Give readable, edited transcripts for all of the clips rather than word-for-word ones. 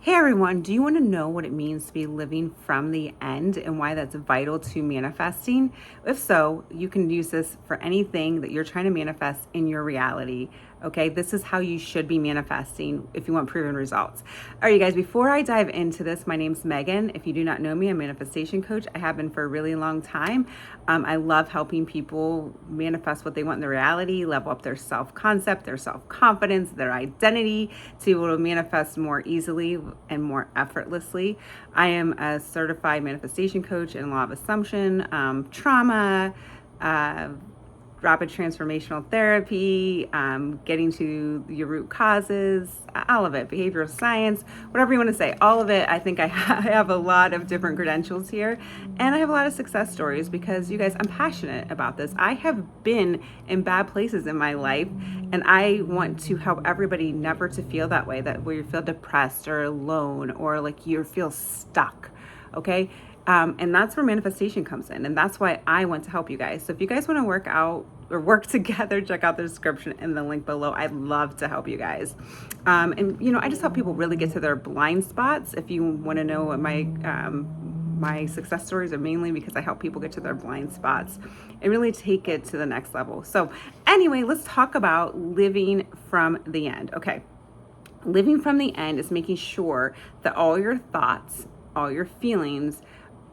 Hey everyone, do you want to know what it means to be living from the end and why that's vital to manifesting? If so, you can use this for anything that you're trying to manifest in your reality. Okay, this is how you should be manifesting if you want proven results. All right, you guys, before I dive into this, my name's Megan. If you do not know me, I'm a manifestation coach. I have been for a really long time. I love helping people manifest what they want in their reality, level up their self concept, their self confidence, their identity to be able to manifest more easily and more effortlessly. I am a certified manifestation coach in law of assumption, trauma, uh, rapid transformational therapy, getting to your root causes, all of it, behavioral science, whatever you want to say, all of it. I think I have a lot of different credentials here, and I have a lot of success stories because you guys, I'm passionate about this. I have been in bad places in my life, and I want to help everybody never to feel that way, that where you feel depressed or alone or like you feel stuck. Okay. And that's where manifestation comes in. And that's why I want to help you guys. So if you guys want to work out or work together, check out the description and the link below. I'd love to help you guys. I just help people really get to their blind spots. If you want to know what my success stories are, mainly because I help people get to their blind spots and really take it to the next level. So anyway, let's talk about living from the end. Okay. Living from the end is making sure that all your thoughts, all your feelings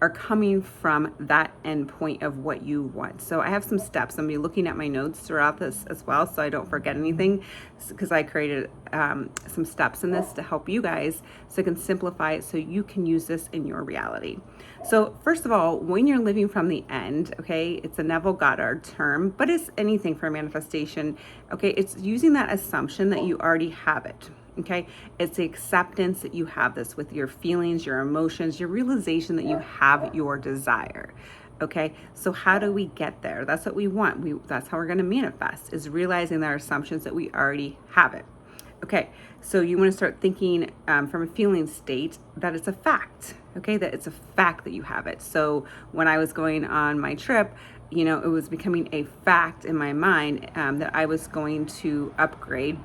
are coming from that end point of what you want. So I have some steps. I'm gonna be looking at my notes throughout this as well, so I don't forget anything, because I created some steps in this to help you guys so I can simplify it so you can use this in your reality. So first of all, when you're living from the end, okay, it's a Neville Goddard term, but it's anything for manifestation. Okay, it's using that assumption that you already have it. Okay, it's the acceptance that you have this with your feelings, your emotions, your realization that you have your desire. Okay, so how do we get there? That's what we want. That's how we're going to manifest, is realizing our assumptions that we already have it. Okay, so you want to start thinking from a feeling state that it's a fact. Okay, that it's a fact that you have it. So when I was going on my trip, it was becoming a fact in my mind that I was going to upgrade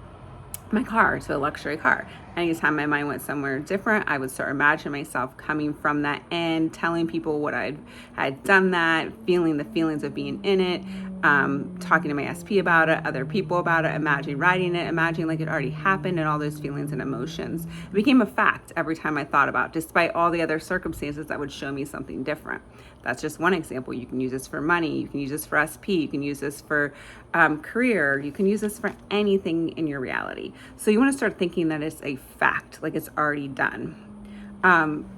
my car to a luxury car. Anytime my mind went somewhere different, I would start imagining myself coming from that end, telling people what I had done, that feeling the feelings of being in it, talking to my SP about it, other people about it, imagining writing it, imagining like it already happened, and all those feelings and emotions. It became a fact every time I thought about it, despite all the other circumstances that would show me something different. That's just one example. You can use this for money. You can use this for SP. You can use this for career. You can use this for anything in your reality. So you want to start thinking that it's a fact, like it's already done.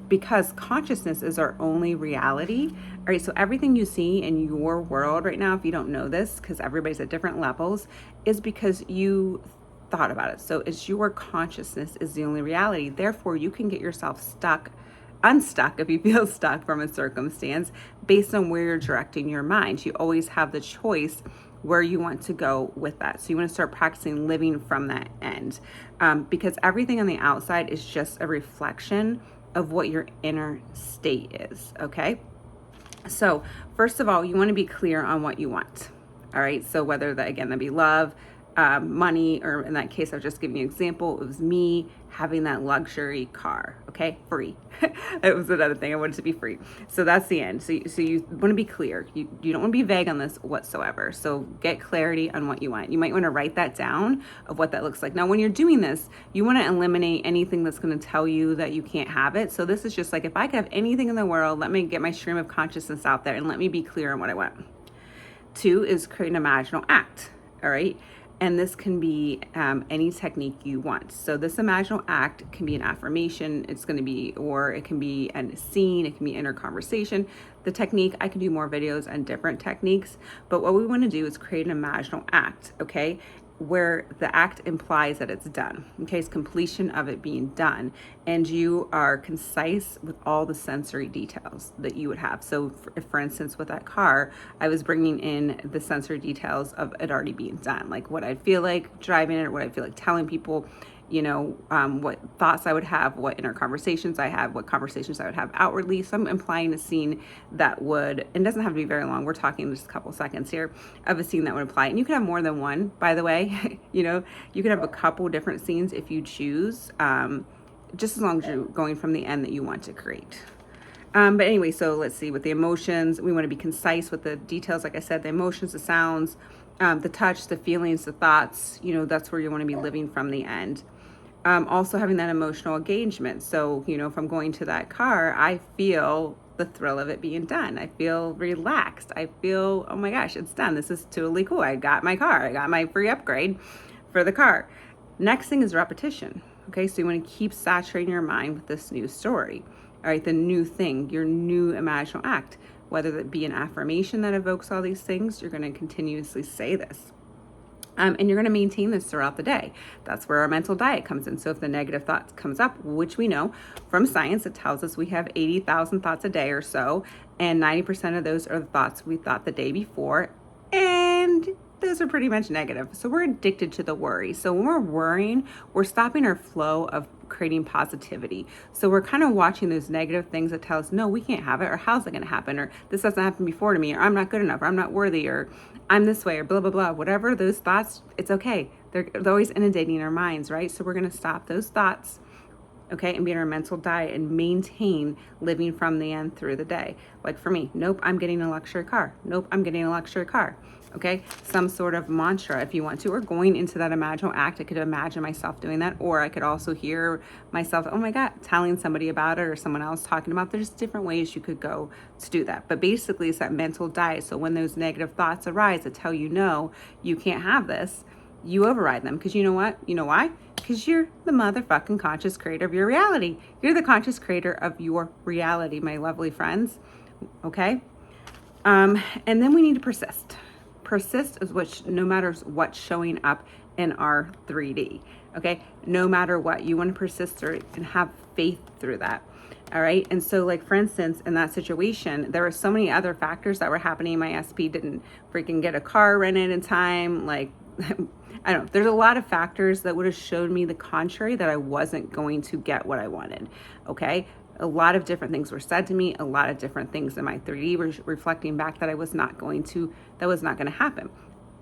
Because consciousness is our only reality. All right, so everything you see in your world right now, if you don't know this, because everybody's at different levels, is because you thought about it. So it's your consciousness is the only reality. Therefore, you can get yourself unstuck if you feel stuck from a circumstance based on where you're directing your mind. You always have the choice where you want to go with that. So you want to start practicing living from that end, because everything on the outside is just a reflection of what your inner state is. Okay. So first of all, you want to be clear on what you want. All right. So whether that be love, money, or in that case, I'll just give you an example. It was me having that luxury car. Okay, free. It was another thing. I wanted to be free. So that's the end. So you want to be clear. You don't want to be vague on this whatsoever. So get clarity on what you want. You might want to write that down of what that looks like. Now, when you're doing this, you want to eliminate anything that's going to tell you that you can't have it. So this is just like, if I could have anything in the world, let me get my stream of consciousness out there and let me be clear on what I want. 2 is create an imaginal act. All right. And this can be any technique you want. So this imaginal act can be an affirmation. Or it can be a scene. It can be inner conversation. The technique, I can do more videos on different techniques, but what we want to do is create an imaginal act, okay? Where the act implies that it's done. Okay, it's completion of it being done, and you are concise with all the sensory details that you would have. So for instance, with that car, I was bringing in the sensory details of it already being done, like what I'd feel like driving it, what I feel like telling people, what thoughts I would have, what inner conversations I have, what conversations I would have outwardly. So I'm implying a scene that would, and it doesn't have to be very long, we're talking just a couple seconds here, of a scene that would apply. And you can have more than one, by the way. You could have a couple different scenes if you choose. just as long as you're going from the end that you want to create. But anyway, so let's see, with the emotions, we want to be concise with the details. Like I said, the emotions, the sounds, the touch, the feelings, the thoughts, that's where you want to be living from the end. Also having that emotional engagement. So, if I'm going to that car, I feel the thrill of it being done. I feel relaxed. I feel, oh my gosh, it's done. This is totally cool. I got my car. I got my free upgrade for the car. Next thing is repetition. Okay, so you want to keep saturating your mind with this new story. All right, the new thing, your new imaginal act, whether that be an affirmation that evokes all these things, you're going to continuously say this. And you're going to maintain this throughout the day. That's where our mental diet comes in. So if the negative thoughts comes up, which we know from science, it tells us we have 80,000 thoughts a day or so, and 90% of those are the thoughts we thought the day before, and those are pretty much negative. So we're addicted to the worry. So when we're worrying, we're stopping our flow of creating positivity. So we're kind of watching those negative things that tell us, no, we can't have it, or how's it going to happen, or this hasn't happened before to me, or I'm not good enough, or I'm not worthy, or I'm this way, or blah, blah, blah. Whatever those thoughts, it's okay. They're always inundating our minds, right? So we're going to stop those thoughts, okay, and be in our mental diet and maintain living from the end through the day. Like for me, nope, I'm getting a luxury car. Nope, I'm getting a luxury car. Okay, some sort of mantra if you want to, or going into that imaginal act. I could imagine myself doing that, or I could also hear myself, oh my God, telling somebody about it, or someone else talking about. There's different ways you could go to do that. But basically, it's that mental diet. So when those negative thoughts arise that tell you, no, you can't have this, you override them. Because you know what? You know why? Because you're the motherfucking conscious creator of your reality. You're the conscious creator of your reality, my lovely friends. Okay? And then we need to persist. Persist is which, no matter what's showing up in our 3D. Okay? No matter what, you want to persist through it and have faith through that. All right. And so, like, for instance, in that situation, there were so many other factors that were happening. My SP didn't freaking get a car rented in time. Like, I don't know. There's a lot of factors that would have showed me the contrary, that I wasn't going to get what I wanted. Okay. A lot of different things were said to me. A lot of different things in my 3D were reflecting back that was not going to happen.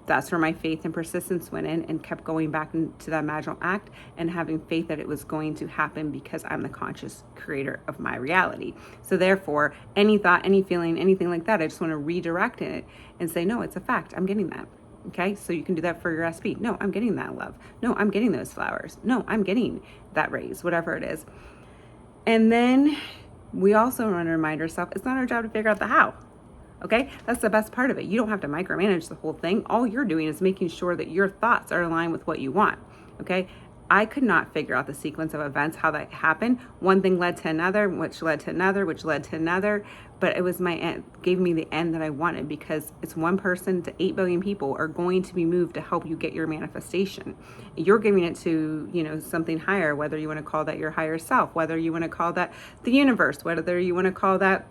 That's where my faith and persistence went in, and kept going back into that imaginal act and having faith that it was going to happen, because I'm the conscious creator of my reality. So therefore, any thought, any feeling, anything like that, I just want to redirect it and say, no, it's a fact. I'm getting that. Okay, so you can do that for your SP. No, I'm getting that love. No, I'm getting those flowers. No, I'm getting that raise, whatever it is. And then we also want to remind ourselves, it's not our job to figure out the how. Okay, that's the best part of it. You don't have to micromanage the whole thing. All you're doing is making sure that your thoughts are aligned with what you want. Okay, I could not figure out the sequence of events, how that happened. One thing led to another, which led to another, which led to another. But it was my end, gave me the end that I wanted, because it's one person to 8 billion people are going to be moved to help you get your manifestation. You're giving it to, something higher, whether you want to call that your higher self, whether you want to call that the universe, whether you want to call that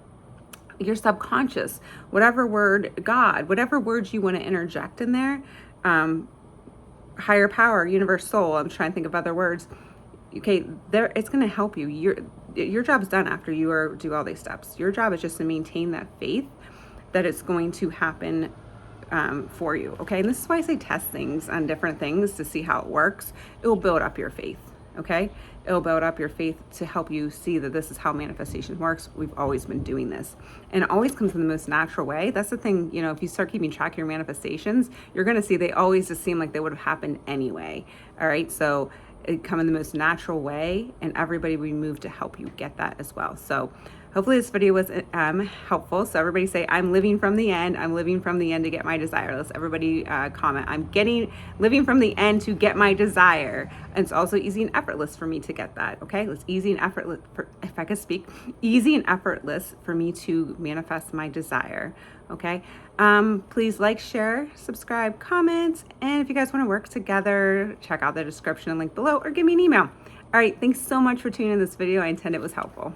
your subconscious, whatever word, God, whatever words you want to interject in there, higher power, universe, soul. I'm trying to think of other words. Okay, it's going to help you. Your job is done after you do all these steps. Your job is just to maintain that faith that it's going to happen for you. Okay, and this is why I say test things on different things to see how it works. It will build up your faith. Okay, it'll build up your faith to help you see that this is how manifestation works. We've always been doing this, and it always comes in the most natural way. That's the thing, if you start keeping track of your manifestations, you're going to see they always just seem like they would have happened anyway. All right, so it come in the most natural way, and everybody we move to help you get that as well. So hopefully this video was helpful. So everybody say, I'm living from the end. I'm living from the end to get my desire. Let's everybody comment. I'm living from the end to get my desire. And it's also easy and effortless for me to get that. Okay, it's easy and effortless, if I could speak, easy and effortless for me to manifest my desire. Okay, please like, share, subscribe, comment. And if you guys want to work together, check out the description and link below, or give me an email. All right, thanks so much for tuning in this video. I intend it was helpful.